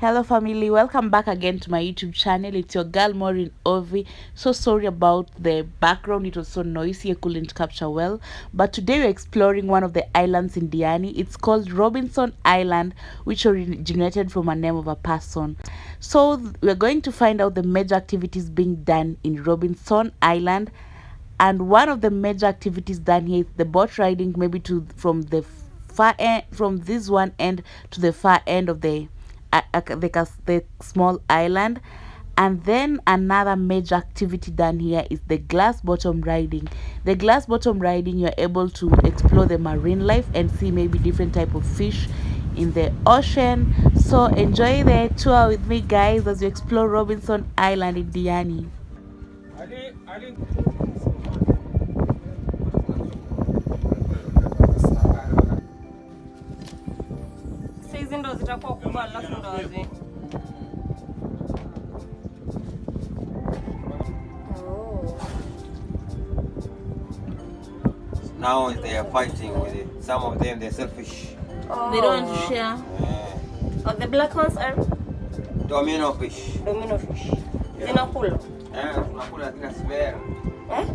Hello family, welcome back again to my YouTube channel. It's your girl Maureen Ovi. So sorry about the background, it was so noisy I couldn't capture well. But today we're exploring one of the islands in Diani. It's called Robinson Island, which originated from a name of a person. So we're going to find out the major activities being done in Robinson Island. And one of the major activities done here is the boat riding, maybe from the far end, from this one end to the far end of the small island. And then another major activity done here is the glass bottom riding. The glass bottom riding, you're able to explore the marine life and see maybe different type of fish in the ocean. So enjoy the tour with me, guys, as you explore Robinson Island in Diani. Now they are fighting with it. Some of them they're selfish. Oh. They don't want to share. Yeah. Oh, the black ones are Domino fish. domino fish. Yeah. Zinakula. Tunakula zina smell. Eh?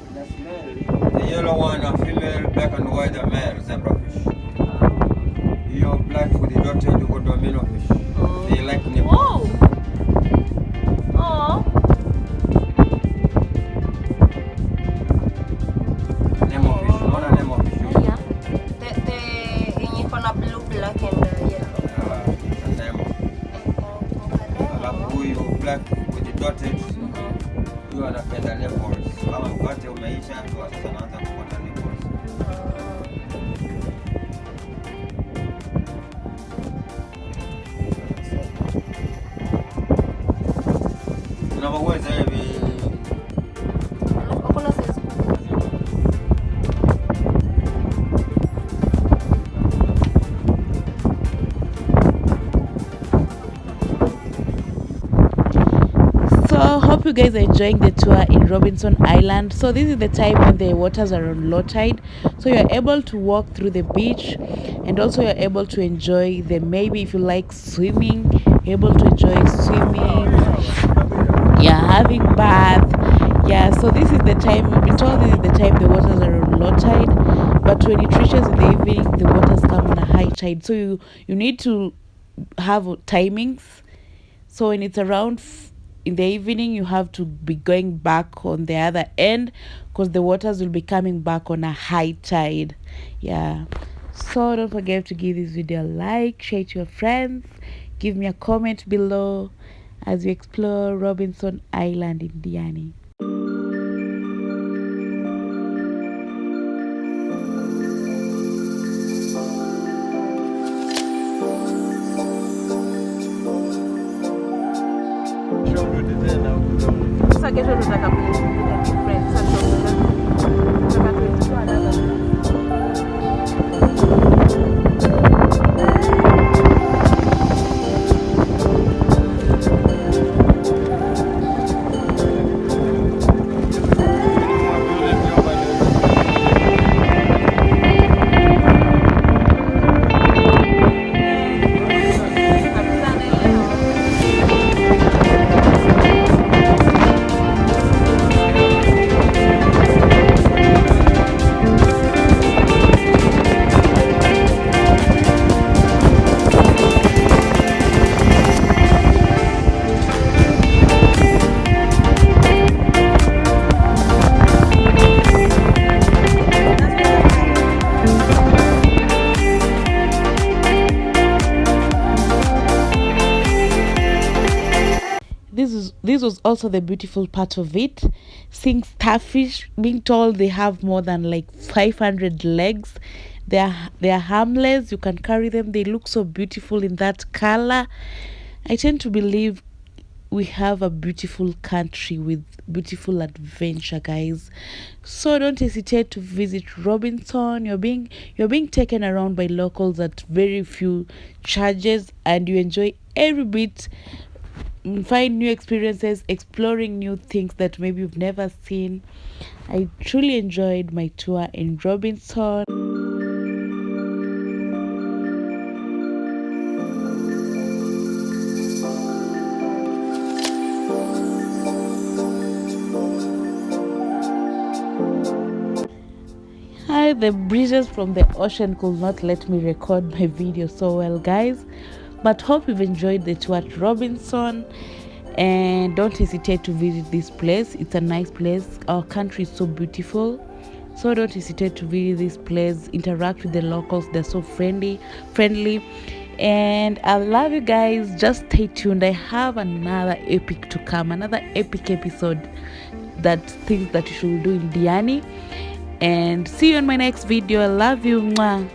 Zina smell. The yellow one are female, black and white are male, zebra fish. Your black with the dotted you got domino fish. Oh. They like nipple. Whoa. Oh. Nemo fish. Unaona nemo fish? Yeah. The yenye kona blue, black and yellow. Nemo. Alafu huyu black with the dotted huyu anapenda nipples. Kama mkate umeisha tu sasa anaanza kupata nipples. Unaweza hivi. Hakuna size. So hope you guys are enjoying the tour in Robinson Island. So this is the time when the waters are on low tide, so you're able to walk through the beach, and also you're able to enjoy the, maybe if you like swimming, you're able to enjoy swimming, yeah, having bath. Yeah, so this is the time, we've been told this is the time the waters are on low tide, but when it reaches in the evening the waters come on a high tide. So you need to have timings. So when it's around in the evening, you have to be going back on the other end, because the waters will be coming back on a high tide. Yeah, so don't forget to give this video a like, share it to your friends, give me a comment below as we explore Robinson Island in Diani. Sasa kesho tutaka kuingia different. Sasa tutaka kuingia another. This was also the beautiful part of it, seeing starfish, being told they have more than like 500 legs. They are harmless, you can carry them, they look so beautiful in that color. I tend to believe we have a beautiful country with beautiful adventure, guys. So don't hesitate to visit Robinson. You're being taken around by locals at very few charges, and you enjoy every bit. Find new experiences, exploring new things that maybe you've never seen. I truly enjoyed my tour in Robinson. The breezes from the ocean could not let me record my video so well, guys, but hope you've enjoyed the tour at Robinson, and don't hesitate to visit this place. It's a nice place. Our country is so beautiful, so don't hesitate to visit this place. Interact with the locals, they're so friendly, and I love you guys. Just stay tuned. I have another epic to come, another epic episode, that things that you should do in Diani. And see you in my next video. I love you. Mwah.